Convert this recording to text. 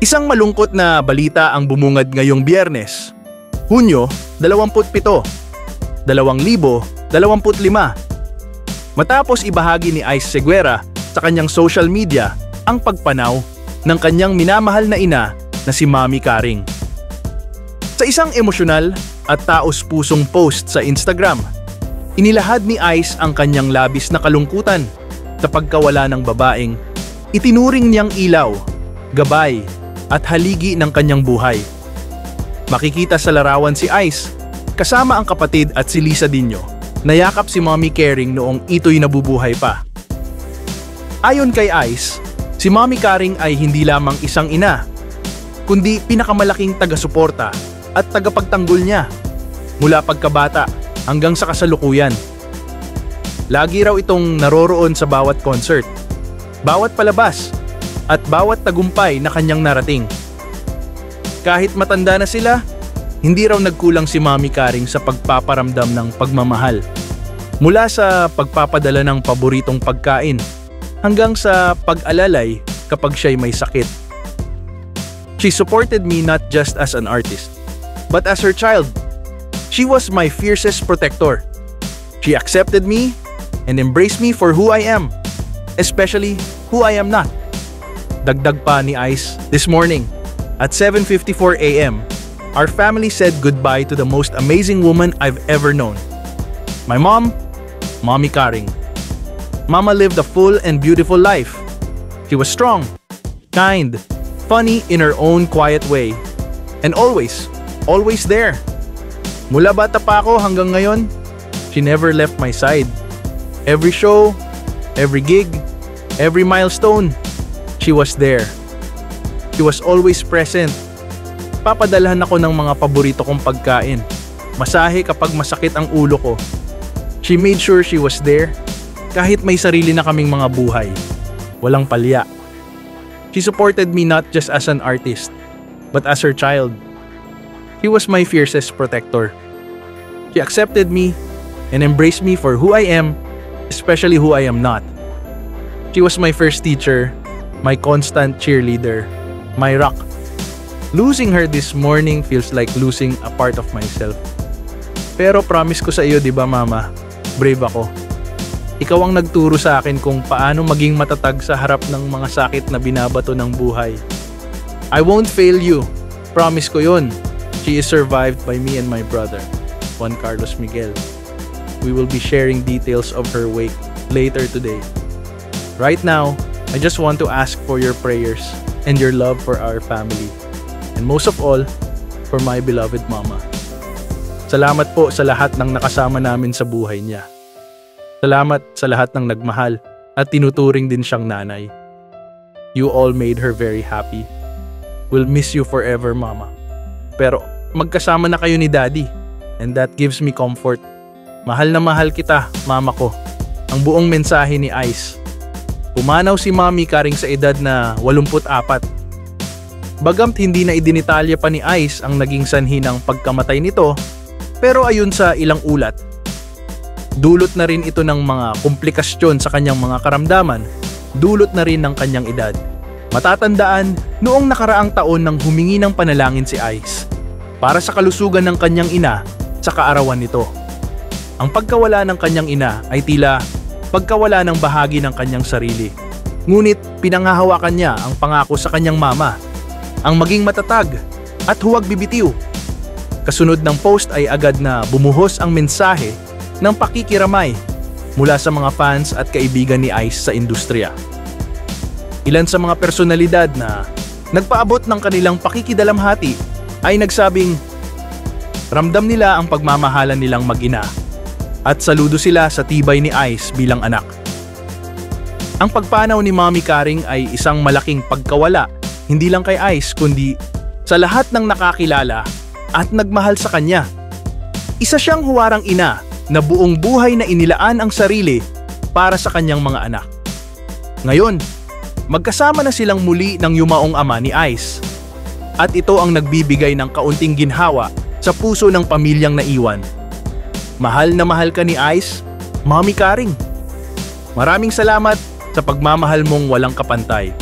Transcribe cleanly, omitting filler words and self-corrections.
Isang malungkot na balita ang bumungad ngayong Biyernes, Hunyo 27, 2025. Matapos ibahagi ni Ice Seguera sa kanyang social media ang pagpanaw ng kanyang minamahal na ina na si Mommy Karing. Sa isang emosyonal at taos-pusong post sa Instagram, inilahad ni Ice ang kanyang labis na kalungkutan sa pagkawala ng babaeng itinuring niyang ilaw, gabay, at haligi ng kanyang buhay. Makikita sa larawan si Ice, kasama ang kapatid at si Lisa Dino, nayakap si Mommy Karing noong ito'y nabubuhay pa. Ayon kay Ice, si Mommy Karing ay hindi lamang isang ina, kundi pinakamalaking taga-suporta at tagapagtanggol niya, mula pagkabata hanggang sa kasalukuyan. Lagi raw itong naroroon sa bawat concert, bawat palabas, at bawat tagumpay na kanyang narating. Kahit matanda na sila, hindi raw nagkulang si Mommy Karing sa pagpaparamdam ng pagmamahal. Mula sa pagpapadala ng paboritong pagkain, hanggang sa pag-alalay kapag siya'y may sakit. She supported me not just as an artist, but as her child. She was my fiercest protector. She accepted me and embraced me for who I am, especially who I am not. Dagdag pa ni Ice, this morning, at 7:54 a.m., our family said goodbye to the most amazing woman I've ever known. My mom, Mommy Karing. Mama lived a full and beautiful life. She was strong, kind, funny in her own quiet way, and always there. Mula bata pa ako hanggang ngayon, she never left my side. Every show, every gig, every milestone, she was there. She was always present. Papadalhan ako ng mga paborito kong pagkain. Masahe kapag masakit ang ulo ko. She made sure she was there kahit may sarili na kaming mga buhay. Walang palya. She supported me not just as an artist, but as her child. She was my fiercest protector. She accepted me and embraced me for who I am, especially who I am not. She was my first teacher, my constant cheerleader, my rock. Losing her this morning feels like losing a part of myself. Pero promise ko sa iyo, di ba mama, brave ako. Ikaw ang nagturo sa akin kung paano maging matatag sa harap ng mga sakit na binabato ng buhay. I won't fail you. Promise ko yun. She is survived by me and my brother, Juan Carlos Miguel. We will be sharing details of her wake later today. Right now, I just want to ask for your prayers and your love for our family. And most of all, for my beloved mama. Salamat po sa lahat ng nakasama namin sa buhay niya. Salamat sa lahat ng nagmahal at tinuturing din siyang nanay. You all made her very happy. We'll miss you forever, mama. Pero magkasama na kayo ni daddy, and that gives me comfort. Mahal na mahal kita, mama ko. Ang buong mensahe ni Ice. Pumanaw si Mommy Karing sa edad na 84. Bagamt hindi na idinitalya pa ni Ice ang naging sanhi ng pagkamatay nito, pero ayon sa ilang ulat, dulot na rin ito ng mga komplikasyon sa kanyang mga karamdaman, dulot na rin ng kanyang edad. Matatandaan, noong nakaraang taon nang humingi ng panalangin si Ice para sa kalusugan ng kanyang ina sa kaarawan nito. Ang pagkawala ng kanyang ina ay tila pagkawala ng bahagi ng kanyang sarili. Ngunit pinanghahawakan niya ang pangako sa kanyang mama, ang maging matatag at huwag bibitiw. Kasunod ng post ay agad na bumuhos ang mensahe ng pakikiramay mula sa mga fans at kaibigan ni Ice sa industriya. Ilan sa mga personalidad na nagpaabot ng kanilang pakikidalamhati ay nagsabing ramdam nila ang pagmamahalan nilang mag-ina at saludo sila sa tibay ni Ice bilang anak. Ang pagpanaw ni Mommy Karing ay isang malaking pagkawala hindi lang kay Ice kundi sa lahat ng nakakilala at nagmahal sa kanya. Isa siyang huwarang ina na buong buhay na inilaan ang sarili para sa kanyang mga anak. Ngayon, magkasama na silang muli ng yumaong ama ni Ice. At ito ang nagbibigay ng kaunting ginhawa sa puso ng pamilyang naiwan. Mahal na mahal ka ni Ice, Mommy Karing. Maraming salamat sa pagmamahal mong walang kapantay.